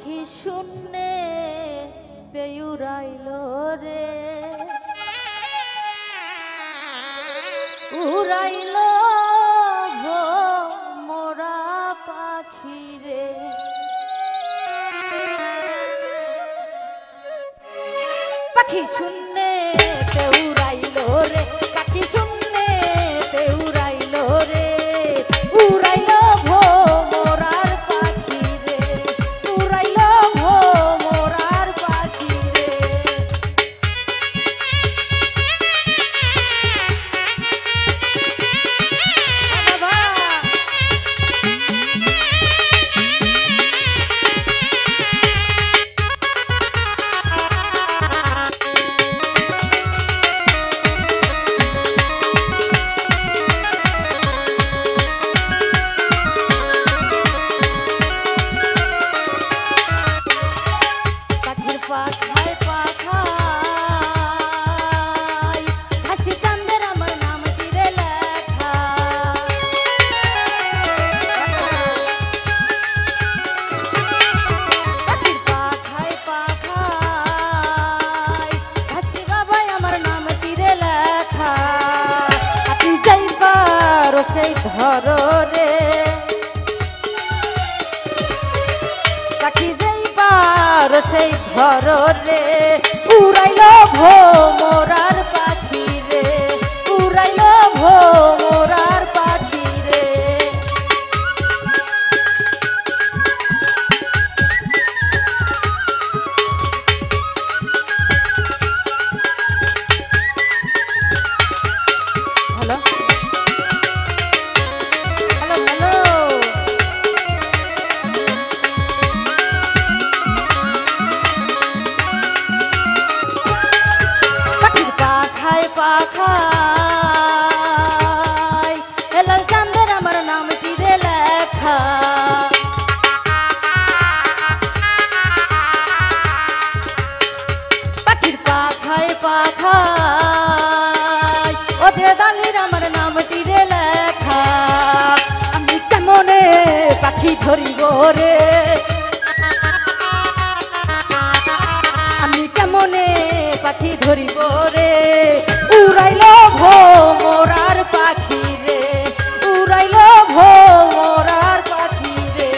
পাখি শূন্যে উড়াইল রে উড়াইল মোরা পাখি রে পাখি শূন্যে উড়াইল রে পাখি শূন্যে উড়াইল রে উড়াইল মোরার পাখি রে উড়াইল মোরার পাখি রে পাখায় পাখায় হাসি চাঁদের আমার নাম তীরে লেখা পাখির পাখায় পাখায় হাসি বাবাই আমার নাম তীরে লেখা আপনি যাইবার সেই ধরো রে পাখি যাইবার সেই ধরো রে উড়াইল মোরার পাখি রে উড়াইল মোরার পাখি রে হ্যালো হ্যালো হ্যালো পাখায় হেলাল চাঁদের আমার নাম তীরে লেখা পাখির পাখায় পাখায় ওদের দালির আমার নাম তীরে লেখা আমি কেমনে পাখি ধরিব রে আমি কেমনে পাখি ধরিব রে উড়াইল মোরার পাখি রে উড়াইল মোরার পাখি রে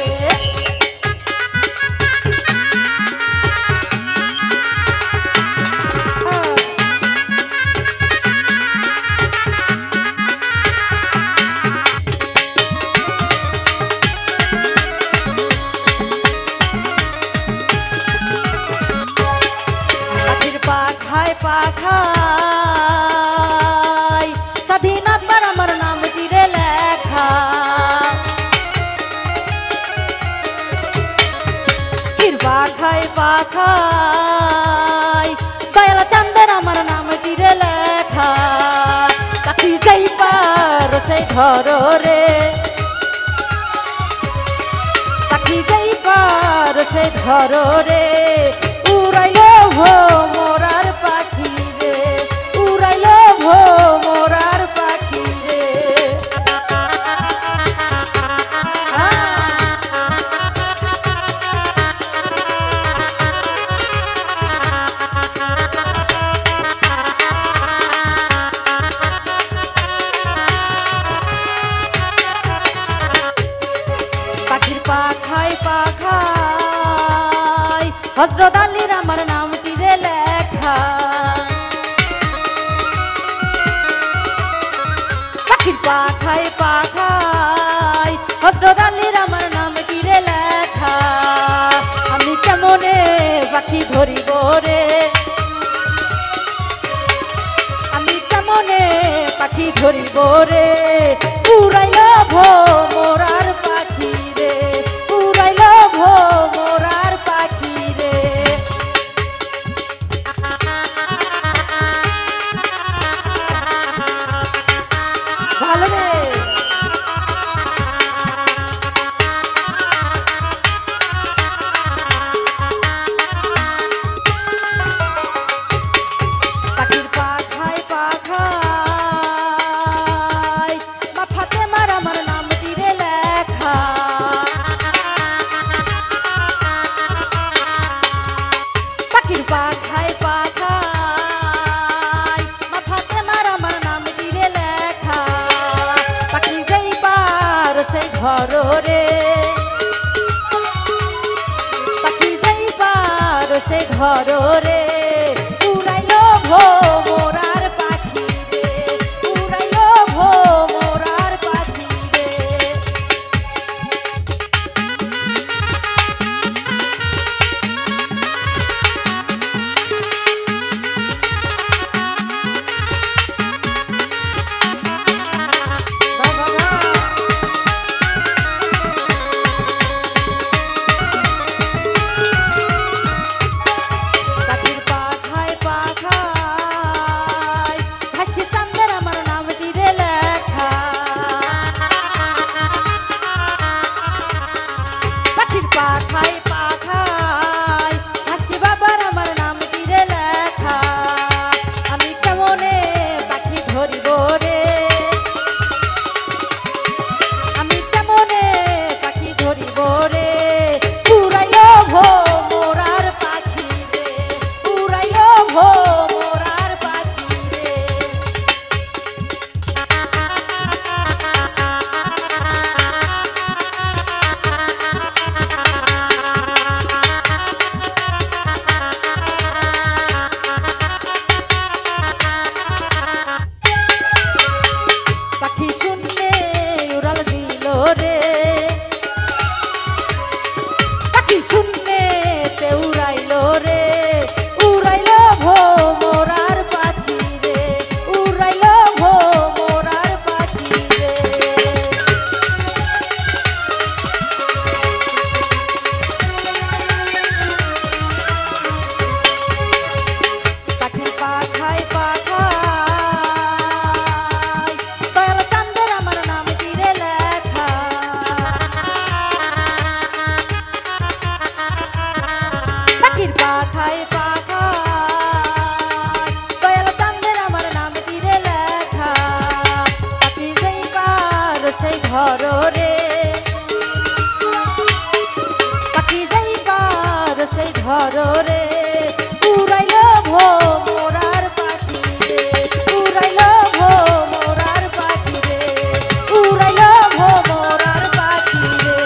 পাখির পাখায় পাখায় স্বাধীন আবার আমার নাম তীরে লেখা পাখির পাখায় পাখায় দয়াল চাঁদের আমার নাম তীরে লেখা পাখি যাইবার সেই ধরো রে পাখি যাইবার সেই ধরো রে উড়াইল মোরার পাখি রে উড়াইল মোরার পাখি রে পাখির পাখায় পাখায় হযরত আলীর আমার নাম তীরে লেখা পাখির পাখায় পাখায় হযরত আলীর আমার নাম তীরে লেখা আমি কেমনে পাখি ধরিব রে আমি কেমনে পাখি ধরিব রে উড়াইল মোরার পাখি রে উড়াইল মোরার পাখি রে ভালো রে পাখির পাখায় পাখায় মাথাতে মার আমার নাম তীরে লেখা পাখায় পাখায় মাথাতে মার আমার নাম দিলে লেখা পাখি যাইবার সেই ঘর রে পাখি যাইবার সেই ঘর রে উড়াইলো ভোমরার পাখি রে উড়াইলো ভোমরার পাখি রে পাখায় পাখায় হাসি বাবার আমার নাম দিলে লেখা আমি কেমনে পাখি ধরিব রে আমি কেমনে পাখি ধরিব রে উড়াইলো ভোমরার পাখি রে উড়াইলো ভোমরার পাখি রে পাখায় পাখায় দয়াল চাঁদের আমার নাম দিলে লেখা পাখি যাইবার সেই ঘর রে পাখি যাইবার সেই ঘর রে উড়াইলো ভোমরার পাখি রে উড়াইলো ভোমরার পাখি রে উড়াইলো ভোমরার পাখি রে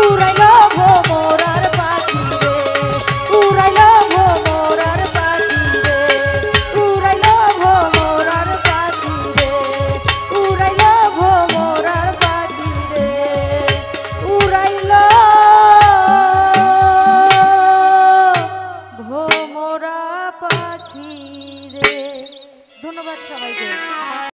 উড়াইলো ভোমরার পাখি রে উড়াইলো ভোমরার পাখি রে উড়াইলো ভোমরার পাখি রে উড়াইলো ভোমরার পাখি রে উড়াইলো ভোমরা পাখি রে। ধন্যবাদ সবাইকে।